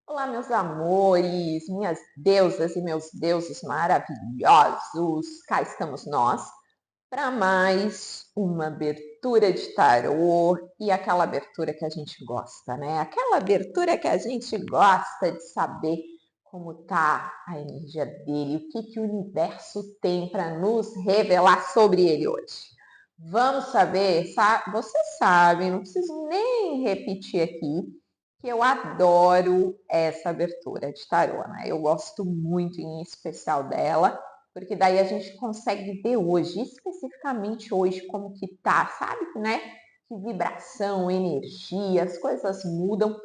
Olá, meus amores, minhas deusas e meus deuses maravilhosos. Cá estamos nós para mais uma abertura de tarô e aquela abertura que a gente gosta, né? Aquela abertura que a gente gosta de saber como tá a energia dele, o que o universo tem para nos revelar sobre ele hoje. Vamos saber, você sabe, não preciso nem repetir aqui que eu adoro essa abertura de tarô, né? Eu gosto muito em especial dela, porque daí a gente consegue ver hoje, especificamente hoje, como que tá, sabe, né? Que vibração, energia, as coisas mudam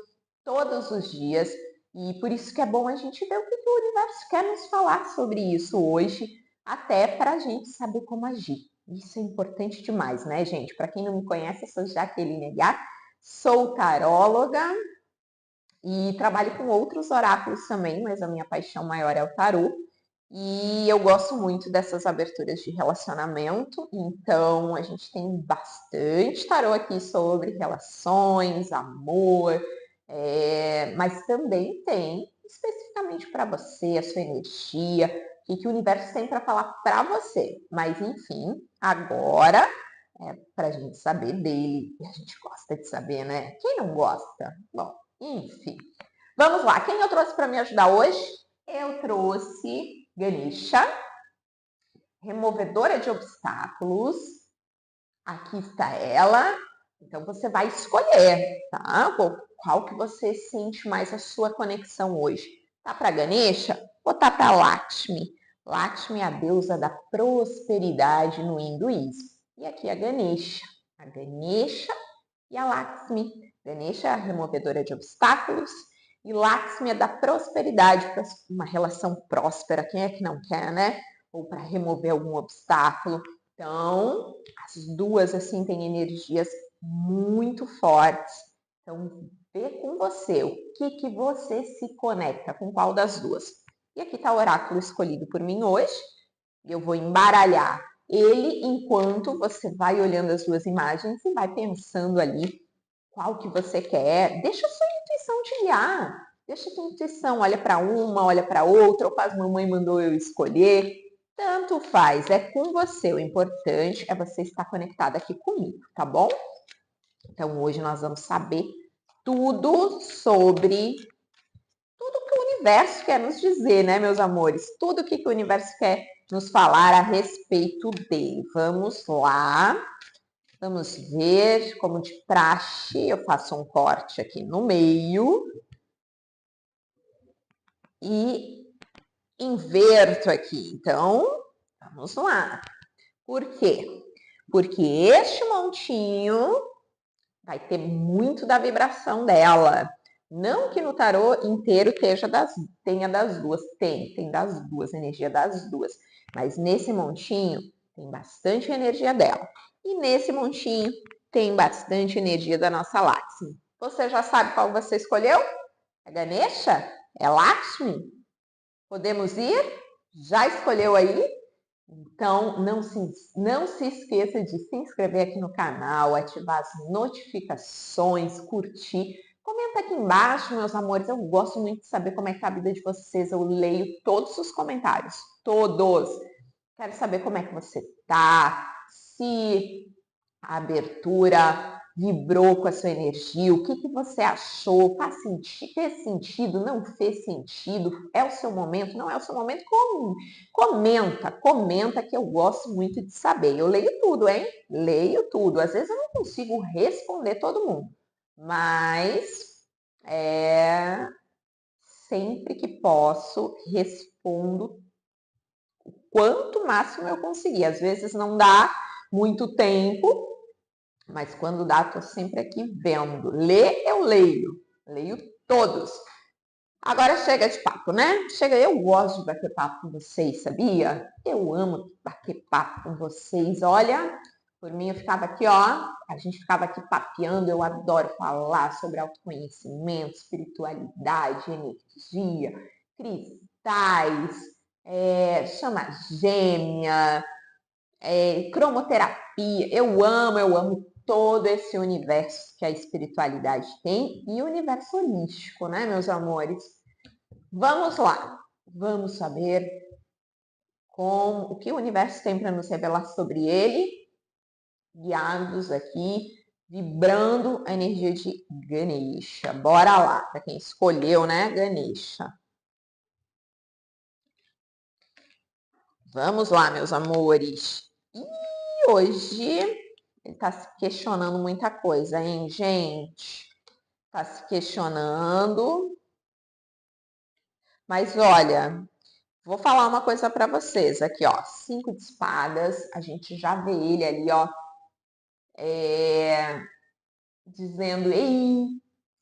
todos os dias e por isso que é bom a gente ver o que o universo quer nos falar sobre isso hoje, até para a gente saber como agir. Isso é importante demais, né, gente? Para quem não me conhece, eu sou Jaqueline Aguiar, sou taróloga, e trabalho com outros oráculos também, mas a minha paixão maior é o tarô. E eu gosto muito dessas aberturas de relacionamento, então a gente tem bastante tarô aqui sobre relações, amor, mas também tem especificamente para você, a sua energia, o que o universo tem para falar para você. Mas enfim, agora para a gente saber dele, e a gente gosta de saber, né? Quem não gosta? Bom, enfim. Vamos lá, quem eu trouxe para me ajudar hoje? Eu trouxe Ganesha, removedora de obstáculos. Aqui está ela. Então você vai escolher, tá? Qual que você sente mais a sua conexão hoje? Tá para Ganesha ou tá para Lakshmi? Lakshmi é a deusa da prosperidade no hinduísmo. E aqui a Ganesha. A Ganesha e a Lakshmi. Ganesha é a removedora de obstáculos e Lakshmi é da prosperidade, para uma relação próspera. Quem é que não quer, né? Ou para remover algum obstáculo. Então, as duas assim têm energias muito fortes. Então, vê com você o que você se conecta com qual das duas. E aqui está o oráculo escolhido por mim hoje. Eu vou embaralhar ele enquanto você vai olhando as duas imagens e vai pensando ali qual que você quer. Deixa a sua intuição te guiar. Deixa a sua intuição, olha para uma, olha para outra, ou faz mamãe mandou eu escolher. Tanto faz, é com você. O importante é você estar conectada aqui comigo, tá bom? Então hoje nós vamos saber tudo sobre tudo que o universo quer nos dizer, né, meus amores? Tudo que o universo quer nos falar a respeito dele. Vamos lá. Vamos ver, como de praxe, eu faço um corte aqui no meio e inverto aqui. Então, vamos lá. Por quê? Porque este montinho vai ter muito da vibração dela. Não que no tarô inteiro tenha das duas, tem das duas, energia das duas. Mas nesse montinho tem bastante energia dela. E nesse montinho tem bastante energia da nossa Lakshmi. Você já sabe qual você escolheu? É Ganesha? É Lakshmi? Podemos ir? Já escolheu aí? Então, não se esqueça de se inscrever aqui no canal, ativar as notificações, curtir. Comenta aqui embaixo, meus amores. Eu gosto muito de saber como é que tá a vida de vocês. Eu leio todos os comentários, todos. Quero saber como é que você tá, se a abertura vibrou com a sua energia, o que você achou, fez sentido, não fez sentido, é o seu momento, não é o seu momento, comenta que eu gosto muito de saber. Eu leio tudo, hein? Leio tudo. Às vezes eu não consigo responder todo mundo, mas sempre que posso, respondo o quanto máximo eu conseguir. Às vezes não dá muito tempo, mas quando dá, estou sempre aqui vendo. Ler, eu leio todos. Agora chega de papo, né? Chega, eu gosto de bater papo com vocês, sabia? Eu amo bater papo com vocês. Olha, por mim eu ficava aqui, ó, a gente ficava aqui papeando. Eu adoro falar sobre autoconhecimento, espiritualidade, energia, cristais, chama gêmea, cromoterapia. Eu amo todo esse universo que a espiritualidade tem e o universo holístico, né, meus amores? Vamos lá, vamos saber o que o universo tem para nos revelar sobre ele, guiados aqui, vibrando a energia de Ganesha. Bora lá, para quem escolheu, né, Ganesha. Vamos lá, meus amores. E hoje ele está se questionando muita coisa, hein, gente? Está se questionando. Mas olha, vou falar uma coisa para vocês aqui, ó. 5 de espadas, a gente já vê ele ali, ó, dizendo: ei,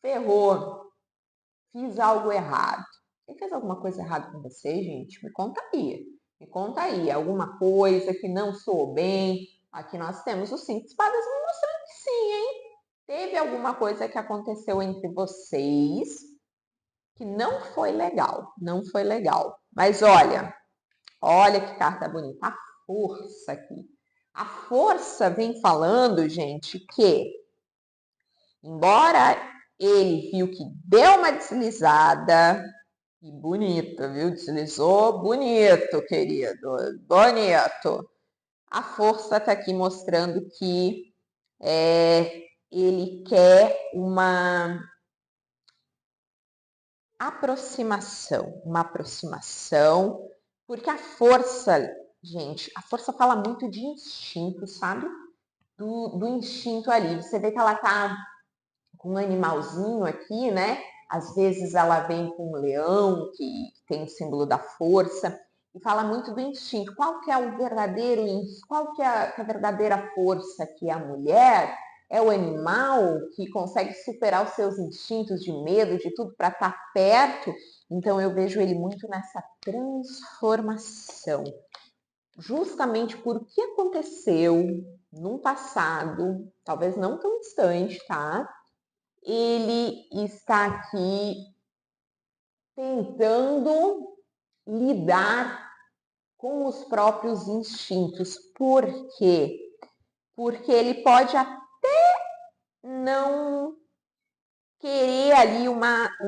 ferrou, fiz algo errado. Quem fez alguma coisa errada com você, gente? Me conta aí. Me conta aí, alguma coisa que não soou bem. Aqui nós temos os 5 de espadas me mostrando que sim, hein? Teve alguma coisa que aconteceu entre vocês que não foi legal, não foi legal. Mas olha que carta bonita, a força aqui. A força vem falando, gente, que embora ele viu que deu uma deslizada, e bonita, viu? Deslizou bonito, querido, bonito. A força está aqui mostrando que ele quer uma aproximação, porque a força, gente, a força fala muito de instinto, sabe? Do instinto ali. Você vê que ela tá com um animalzinho aqui, né? Às vezes ela vem com um leão, que tem o símbolo da força, e fala muito do instinto. Qual que é o verdadeiro, qual que é a verdadeira força que a mulher é o animal que consegue superar os seus instintos de medo, de tudo para estar perto. Então eu vejo ele muito nessa transformação. Justamente por o que aconteceu no passado, talvez não tão distante, tá? Ele está aqui tentando lidar com os próprios instintos. Por quê? Porque ele pode até não querer ali uma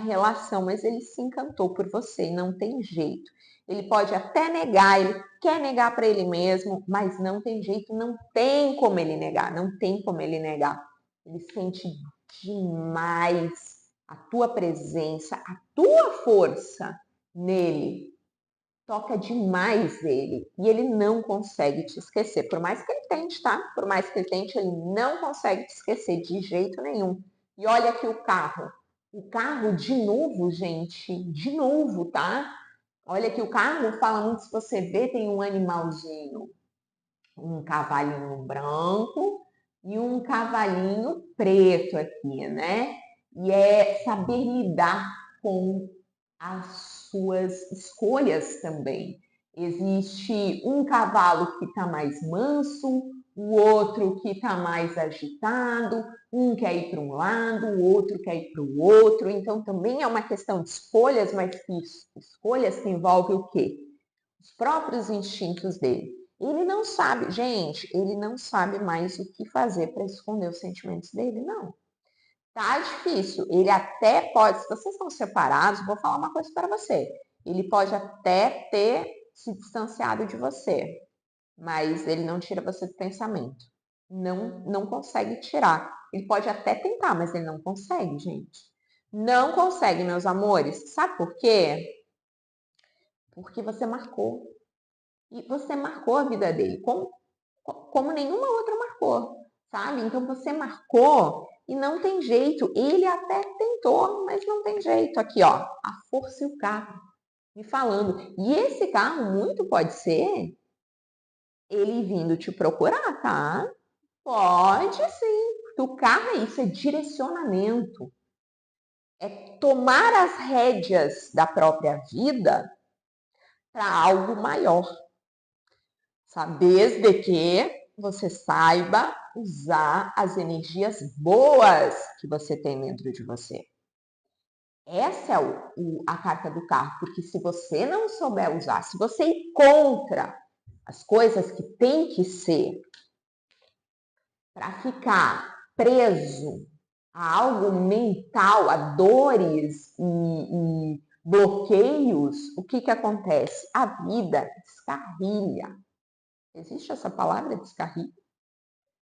relação, mas ele se encantou por você e não tem jeito. Ele pode até negar, ele quer negar para ele mesmo, mas não tem jeito, não tem como ele negar, não tem como ele negar. Ele sente demais a tua presença, a tua força nele. Toca demais ele e ele não consegue te esquecer. Por mais que ele tente, tá? Por mais que ele tente, ele não consegue te esquecer de jeito nenhum. E olha aqui o carro. O carro, de novo, gente, de novo, tá? Olha que o carro fala muito, se você vê, tem um animalzinho, um cavalinho branco e um cavalinho preto aqui, né? E é saber lidar com as suas escolhas também. Existe um cavalo que está mais manso, o outro que está mais agitado, um quer ir para um lado, o outro quer ir para o outro. Então também é uma questão de escolhas, mas escolhas que envolvem o quê? Os próprios instintos dele. Ele não sabe, gente, ele não sabe mais o que fazer para esconder os sentimentos dele, não. Tá difícil. Ele até pode, se vocês estão separados, vou falar uma coisa para você. Ele pode até ter se distanciado de você, mas ele não tira você do pensamento. Não consegue tirar. Ele pode até tentar, mas ele não consegue, gente. Não consegue, meus amores. Sabe por quê? Porque você marcou. E você marcou a vida dele, como nenhuma outra marcou, sabe? Então você marcou e não tem jeito. Ele até tentou, mas não tem jeito. Aqui, ó, a força e o carro me falando. E esse carro muito pode ser ele vindo te procurar, tá? Pode sim. O carro é isso, é direcionamento. É tomar as rédeas da própria vida para algo maior. Desde que você saiba usar as energias boas que você tem dentro de você. Essa é a carta do carro, porque se você não souber usar, se você ir contra as coisas que tem que ser, para ficar preso a algo mental, a dores e bloqueios, o que acontece? A vida descarrilha. Existe essa palavra, descarrilha?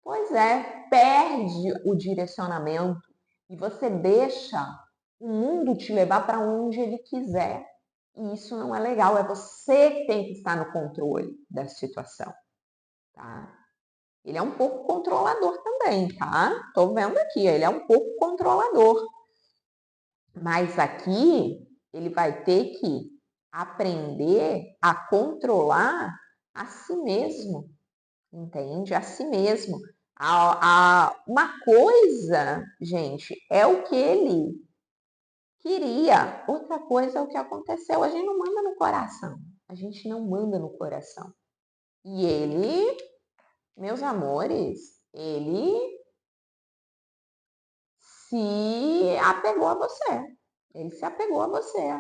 Pois é, perde o direcionamento e você deixa o mundo te levar para onde ele quiser. E isso não é legal, é você que tem que estar no controle da situação, tá? Ele é um pouco controlador também, tá? Tô vendo aqui, ele é um pouco controlador. Mas aqui ele vai ter que aprender a controlar a si mesmo, entende? A si mesmo. Uma coisa, gente, é o que ele queria, outra coisa é o que aconteceu. A gente não manda no coração. A gente não manda no coração. E ele, meus amores, ele se apegou a você. Ele se apegou a você.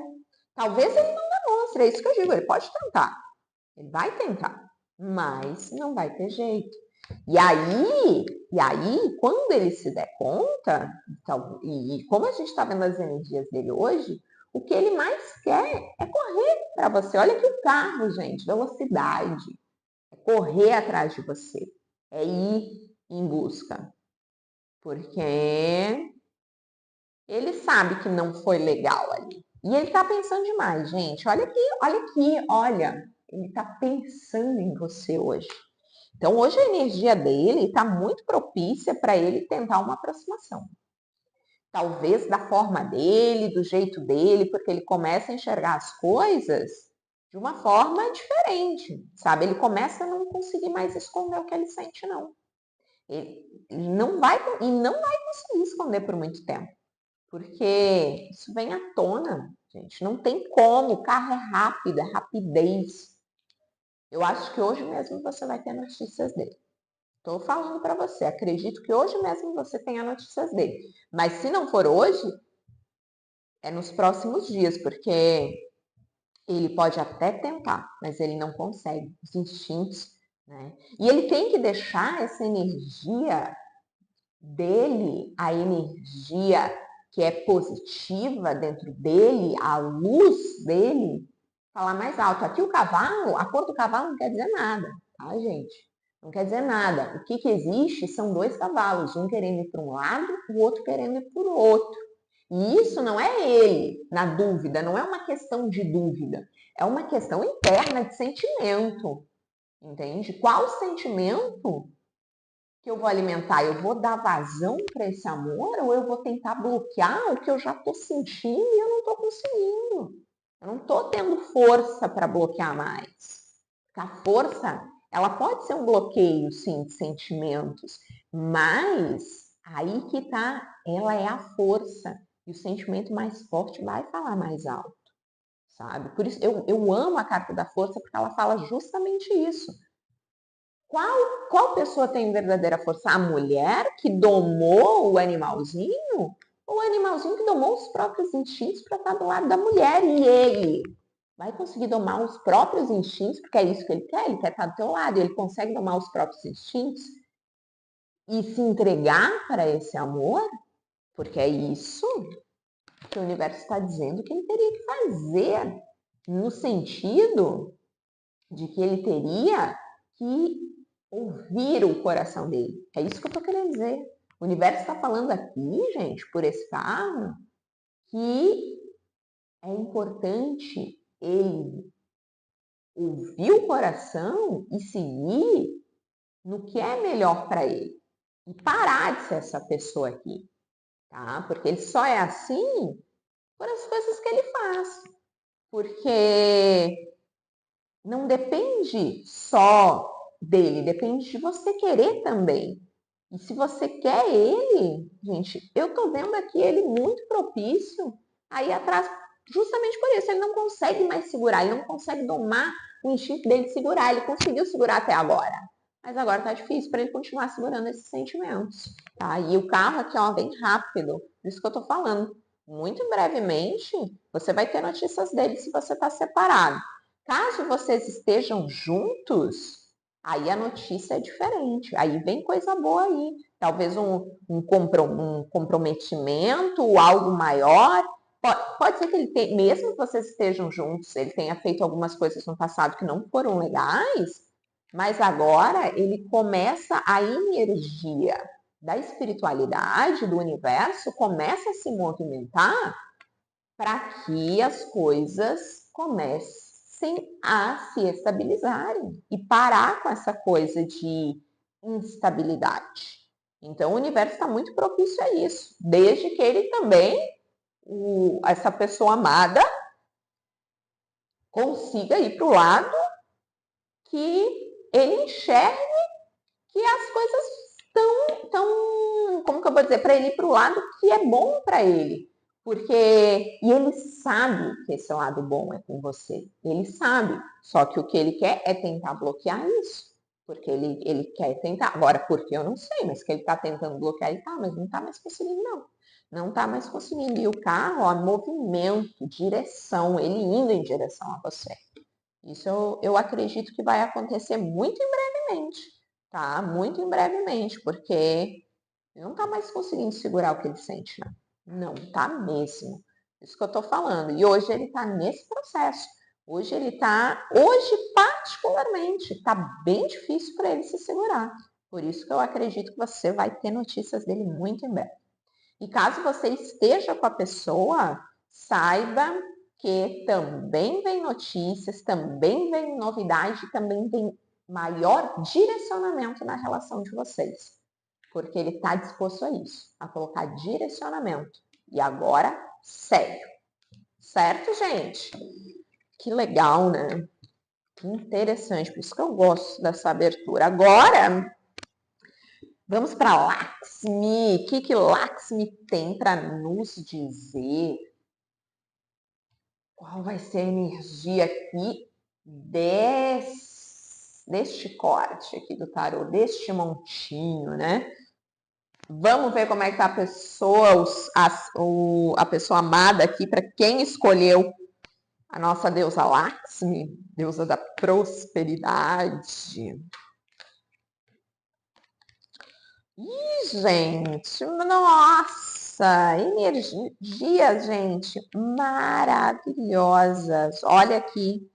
Talvez ele não demonstre, é isso que eu digo. Ele pode tentar. Ele vai tentar, mas não vai ter jeito. E aí, quando ele se der conta, então, e como a gente está vendo as energias dele hoje, o que ele mais quer é correr para você. Olha aqui o carro, gente, velocidade. É correr atrás de você. É ir em busca. Porque ele sabe que não foi legal ali. E ele tá pensando demais, gente. Olha aqui, olha aqui, olha. Ele tá pensando em você hoje. Então, hoje a energia dele está muito propícia para ele tentar uma aproximação. Talvez da forma dele, do jeito dele, porque ele começa a enxergar as coisas de uma forma diferente, sabe? Ele começa a não conseguir mais esconder o que ele sente, não. Ele não vai conseguir esconder por muito tempo, porque isso vem à tona, gente. Não tem como, o carro é rápido, é rapidez. Eu acho que hoje mesmo você vai ter notícias dele. Estou falando para você, acredito que hoje mesmo você tenha notícias dele. Mas se não for hoje, é nos próximos dias, porque ele pode até tentar, mas ele não consegue. Os instintos, né? E ele tem que deixar essa energia dele, a energia que é positiva dentro dele, a luz dele, falar mais alto. Aqui o cavalo, a cor do cavalo não quer dizer nada, tá, gente? Não quer dizer nada. O que existe são dois cavalos, um querendo ir para um lado, o outro querendo ir para o outro. E isso não é ele na dúvida, não é uma questão de dúvida, é uma questão interna de sentimento, entende? Qual sentimento que eu vou alimentar? Eu vou dar vazão para esse amor ou eu vou tentar bloquear o que eu já estou sentindo e eu não estou conseguindo? Eu não estou tendo força para bloquear mais. Porque a força, ela pode ser um bloqueio, sim, de sentimentos, mas aí que tá, ela é a força. E o sentimento mais forte vai falar mais alto, sabe? Por isso eu amo a carta da força, porque ela fala justamente isso. Qual pessoa tem verdadeira força? A mulher que domou o animalzinho? Ou o animalzinho que domou os próprios instintos para estar do lado da mulher? E ele vai conseguir domar os próprios instintos, porque é isso que ele quer estar do teu lado, e ele consegue domar os próprios instintos e se entregar para esse amor, porque é isso que o universo está dizendo que ele teria que fazer, no sentido de que ele teria que ouvir o coração dele. É isso que eu estou querendo dizer. O universo está falando aqui, gente, por esse carro, que é importante ele ouvir o coração e seguir no que é melhor para ele. E parar de ser essa pessoa aqui, tá? Porque ele só é assim por as coisas que ele faz. Porque não depende só dele, depende de você querer também. E se você quer ele, gente, eu tô vendo aqui ele muito propício aí atrás, justamente por isso, ele não consegue mais segurar, ele não consegue domar o instinto dele de segurar, ele conseguiu segurar até agora. Mas agora tá difícil para ele continuar segurando esses sentimentos, tá? E o carro aqui, ó, vem rápido, por isso que eu tô falando. Muito brevemente, você vai ter notícias dele se você tá separado. Caso vocês estejam juntos, Aí a notícia é diferente, aí vem coisa boa aí. Talvez um comprometimento, algo maior. Pode ser que ele tenha, mesmo que vocês estejam juntos, ele tenha feito algumas coisas no passado que não foram legais, mas agora ele começa a energia da espiritualidade, do universo, começa a se movimentar para que as coisas comecem a se estabilizarem e parar com essa coisa de instabilidade. Então, o universo está muito propício a isso, desde que ele também, essa pessoa amada, consiga ir para o lado que ele enxergue que as coisas estão, como que eu vou dizer, para ele ir para o lado que é bom para ele. E ele sabe que esse lado bom é com você. Ele sabe. Só que o que ele quer é tentar bloquear isso. Porque ele quer tentar. Agora, por que eu não sei, mas que ele está tentando bloquear, ele tá, mas não está mais conseguindo, não. Não está mais conseguindo. E o carro, ó, movimento, direção, ele indo em direção a você. Isso eu acredito que vai acontecer muito em brevemente, tá? Muito em brevemente, porque ele não tá mais conseguindo segurar o que ele sente, né? Não tá mesmo. Isso que eu tô falando. E hoje ele tá nesse processo. Hoje particularmente, tá bem difícil para ele se segurar. Por isso que eu acredito que você vai ter notícias dele muito em breve. E caso você esteja com a pessoa, saiba que também vem notícias, também vem novidade, também vem maior direcionamento na relação de vocês. Porque ele está disposto a isso, a colocar direcionamento. E agora, sério. Certo, gente? Que legal, né? Que interessante. Por isso que eu gosto dessa abertura. Agora, vamos para Laxmi. O que Laxmi tem para nos dizer? Qual vai ser a energia aqui deste corte aqui do tarô, deste montinho, né? Vamos ver como é que tá a pessoa, a pessoa amada aqui, para quem escolheu a nossa deusa Laxmi, deusa da prosperidade. Ih, gente, nossa, energias, gente, maravilhosas. Olha aqui,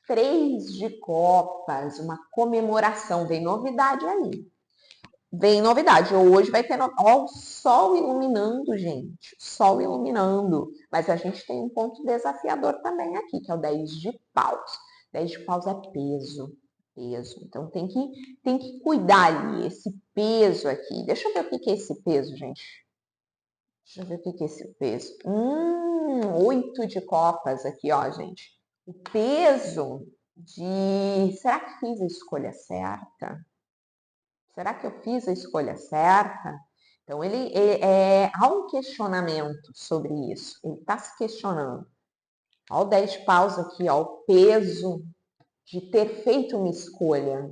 3 de copas, uma comemoração, vem novidade aí. Vem novidade, hoje vai ter, ó, o sol iluminando, gente, sol iluminando. Mas a gente tem um ponto desafiador também aqui, que é o 10 de paus. 10 de paus é peso, peso. Então tem que cuidar ali, esse peso aqui. Deixa eu ver o que é esse peso, gente. Deixa eu ver o que é esse peso. 8 de copas aqui, ó, gente. O peso de... Será que fiz a escolha certa? Será que eu fiz a escolha certa? Então, há um questionamento sobre isso. Ele está se questionando. Olha o 10 de paus aqui, ó, o peso de ter feito uma escolha.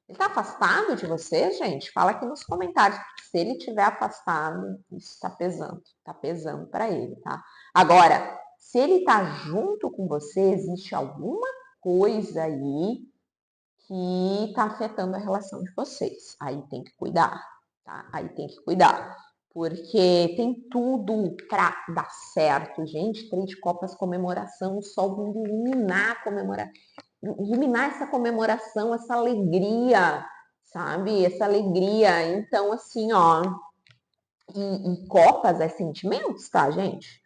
Ele está afastado de você, gente? Fala aqui nos comentários. Se ele estiver afastado, isso está pesando para ele, tá? Agora, se ele está junto com você, existe alguma coisa aí que está afetando a relação de vocês. Aí tem que cuidar, tá? Aí tem que cuidar. Porque tem tudo para dar certo, gente. 3 de copas, comemoração, o sol vindo iluminar essa comemoração, essa alegria, sabe? Essa alegria. Então, assim, ó. E copas é sentimentos, tá, gente?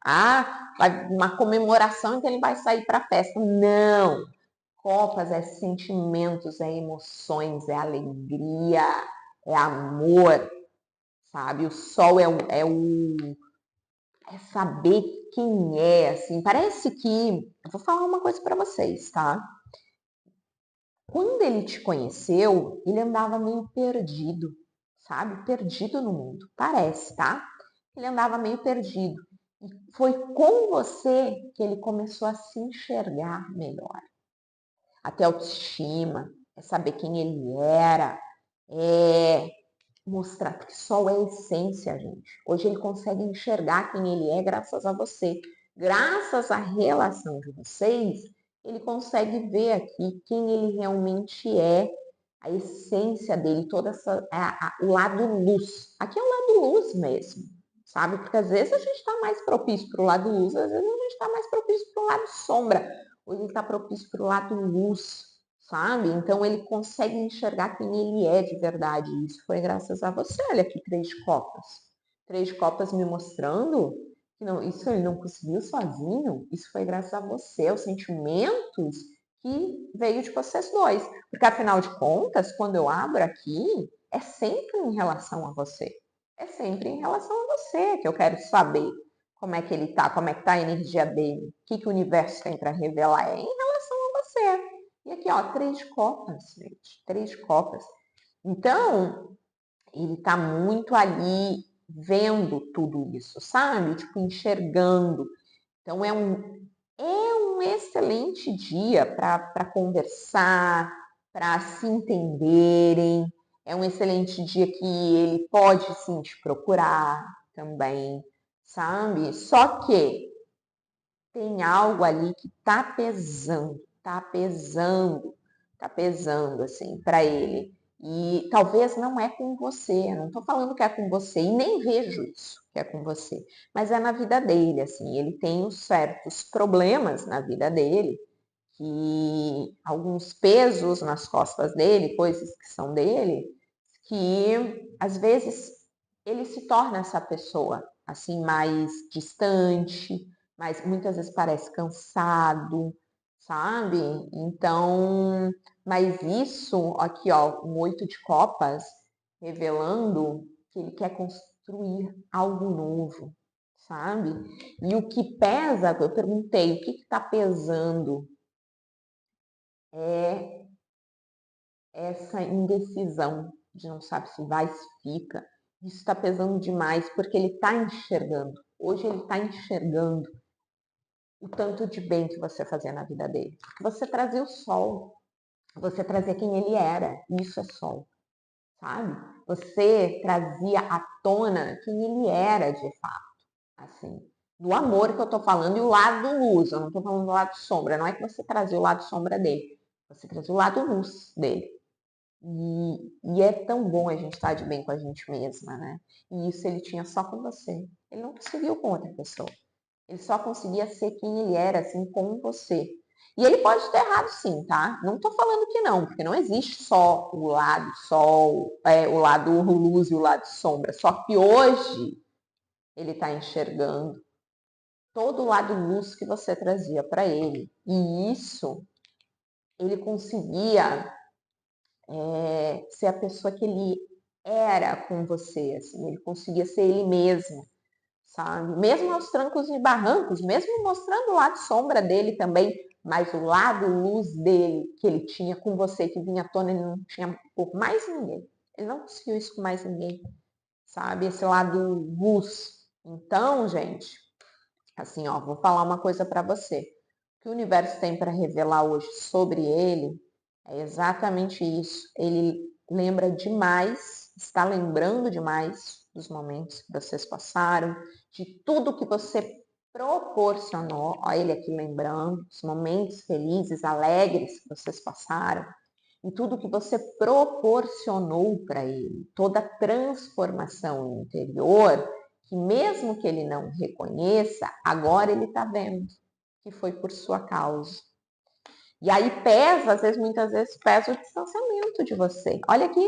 Vai uma comemoração, então ele vai sair para festa. Não! Copas é sentimentos, é emoções, é alegria, é amor, sabe? O sol é saber quem é, assim. Parece que... Eu vou falar uma coisa para vocês, tá? Quando ele te conheceu, ele andava meio perdido, sabe? Perdido no mundo. Parece, tá? Ele andava meio perdido. E foi com você que ele começou a se enxergar melhor. Até autoestima, é saber quem ele era, é mostrar que sol é essência, gente. Hoje ele consegue enxergar quem ele é graças a você. Graças à relação de vocês, ele consegue ver aqui quem ele realmente é, a essência dele, toda essa, o lado luz. Aqui é o lado luz mesmo, sabe? Porque às vezes a gente está mais propício para o lado luz, às vezes a gente está mais propício para o lado sombra. Hoje ele está propício para o lado luz, sabe? Então ele consegue enxergar quem ele é de verdade. E isso foi graças a você. Olha aqui, 3 de copas. 3 de copas me mostrando que não, isso ele não conseguiu sozinho. Isso foi graças a você, aos sentimentos que veio de vocês dois. Porque afinal de contas, quando eu abro aqui, é sempre em relação a você. É sempre em relação a você que eu quero saber como é que ele tá, como é que tá a energia dele, o que o universo tem para revelar. É em relação a você. E aqui, ó, 3 de copas, gente. 3 de copas. Então, ele tá muito ali vendo tudo isso, sabe? Tipo, enxergando. Então, é um excelente dia para conversar, para se entenderem. É um excelente dia que ele pode sim te procurar também, sabe? Só que tem algo ali que tá pesando assim para ele. E talvez não é com você, não tô falando que é com você e nem vejo isso que é com você, mas é na vida dele, assim, ele tem uns certos problemas na vida dele, que alguns pesos nas costas dele, coisas que são dele, que às vezes ele se torna essa pessoa assim mais distante, mas muitas vezes parece cansado, sabe? Então, mas isso aqui, ó, um 8 de copas, revelando que ele quer construir algo novo, sabe? E o que pesa, eu perguntei, o que está pesando é essa indecisão de não sabe se vai, se fica. Isso está pesando demais, porque ele está enxergando. Hoje ele está enxergando o tanto de bem que você fazia na vida dele. Porque você trazia o sol, você trazia quem ele era, isso é sol, sabe? Você trazia à tona quem ele era de fato, assim. Do amor que eu tô falando e o lado luz, eu não tô falando do lado sombra, não é que você trazia o lado sombra dele, você trazia o lado luz dele. E é tão bom a gente estar de bem com a gente mesma, né? E isso ele tinha só com você. Ele não conseguiu com outra pessoa. Ele só conseguia ser quem ele era, assim, com você. E ele pode estar errado sim, tá? Não tô falando que não, porque não existe só o lado sol, o lado luz e o lado sombra. Só que hoje ele está enxergando todo o lado luz que você trazia para ele. E isso ele conseguia ser a pessoa que ele era com você, assim, ele conseguia ser ele mesmo, sabe? Mesmo aos trancos e barrancos, mesmo mostrando o lado sombra dele também, mas o lado luz dele que ele tinha com você, que vinha à tona, ele não tinha por mais ninguém. Ele não conseguiu isso com mais ninguém, sabe? Esse lado luz. Então, gente, assim, ó, vou falar uma coisa para você. O que o universo tem para revelar hoje sobre ele é exatamente isso. Ele lembra demais, está lembrando demais dos momentos que vocês passaram, de tudo que você proporcionou. Olha ele aqui lembrando, os momentos felizes, alegres que vocês passaram, e tudo que você proporcionou para ele, toda a transformação interior, que mesmo que ele não reconheça, agora ele está vendo que foi por sua causa. E aí pesa, às vezes, muitas vezes pesa o distanciamento de você. Olha aqui,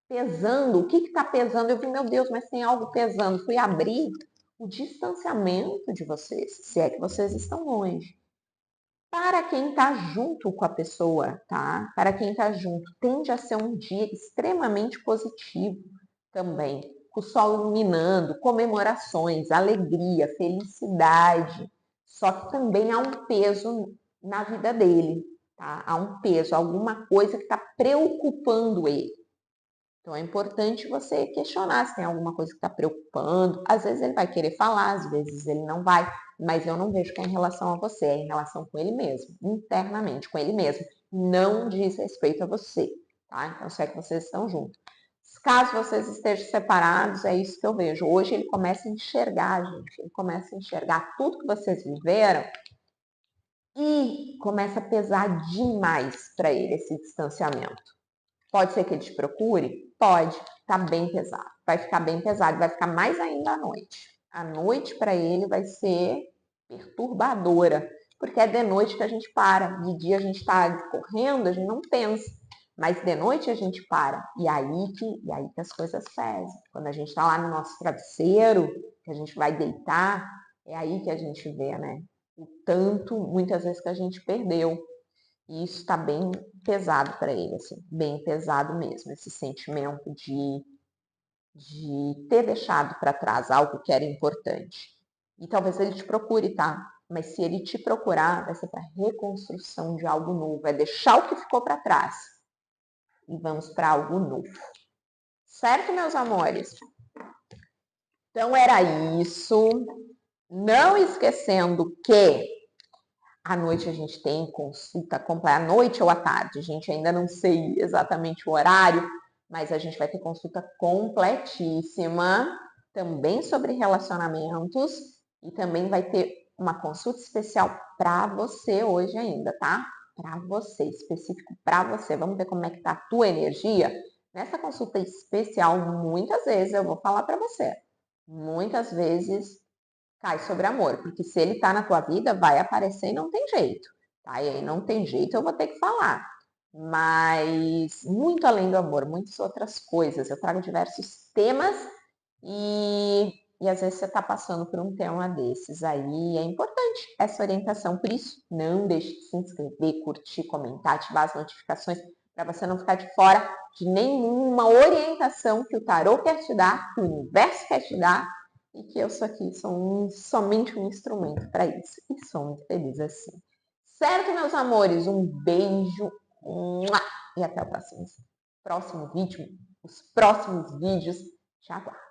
pesando. O que está pesando? Eu vi, meu Deus, mas tem algo pesando. Fui abrir o distanciamento de vocês, se é que vocês estão longe. Para quem está junto com a pessoa, tá? Para quem está junto, tende a ser um dia extremamente positivo também. Com o sol iluminando, comemorações, alegria, felicidade. Só que também há um peso na vida dele, tá? Há um peso, alguma coisa que está preocupando ele. Então é importante você questionar se tem alguma coisa que está preocupando. Às vezes ele vai querer falar, às vezes ele não vai, mas eu não vejo que é em relação a você, é em relação com ele mesmo, internamente, com ele mesmo. Não diz respeito a você, tá? Então se é que vocês estão juntos. Caso vocês estejam separados, é isso que eu vejo. Hoje ele começa a enxergar, gente. Ele começa a enxergar tudo que vocês viveram e começa a pesar demais para ele esse distanciamento. Pode ser que ele te procure? Pode, tá bem pesado. Vai ficar bem pesado, vai ficar mais ainda à noite. A noite para ele vai ser perturbadora, porque é de noite que a gente para. De dia a gente está correndo, a gente não pensa. Mas de noite a gente para. E aí que as coisas pesam. Quando a gente está lá no nosso travesseiro, que a gente vai deitar, é aí que a gente vê, né? O tanto, muitas vezes, que a gente perdeu. E isso está bem pesado para ele, assim, bem pesado mesmo, esse sentimento de ter deixado para trás algo que era importante. E talvez ele te procure, tá? Mas se ele te procurar, vai ser para reconstrução de algo novo, é deixar o que ficou para trás e vamos para algo novo. Certo, meus amores? Então era isso. Não esquecendo que à noite a gente tem consulta completa, à noite ou à tarde, a gente ainda não sei exatamente o horário, mas a gente vai ter consulta completíssima, também sobre relacionamentos, e também vai ter uma consulta especial para você hoje ainda, tá? Para você, específico para você. Vamos ver como é que tá a tua energia? Nessa consulta especial, muitas vezes eu vou falar para você. Muitas vezes cai sobre amor, porque se ele tá na tua vida, vai aparecer e não tem jeito, tá? E aí não tem jeito, eu vou ter que falar. Mas muito além do amor, muitas outras coisas. Eu trago diversos temas e às vezes você está passando por um tema desses aí. É importante essa orientação. Por isso, não deixe de se inscrever, curtir, comentar, ativar as notificações para você não ficar de fora de nenhuma orientação que o tarô quer te dar, que o universo quer te dar e que eu sou aqui, sou somente um instrumento para isso. E sou muito feliz assim. Certo, meus amores? Um beijo e até o próximo vídeo. Os próximos vídeos. Te aguardo.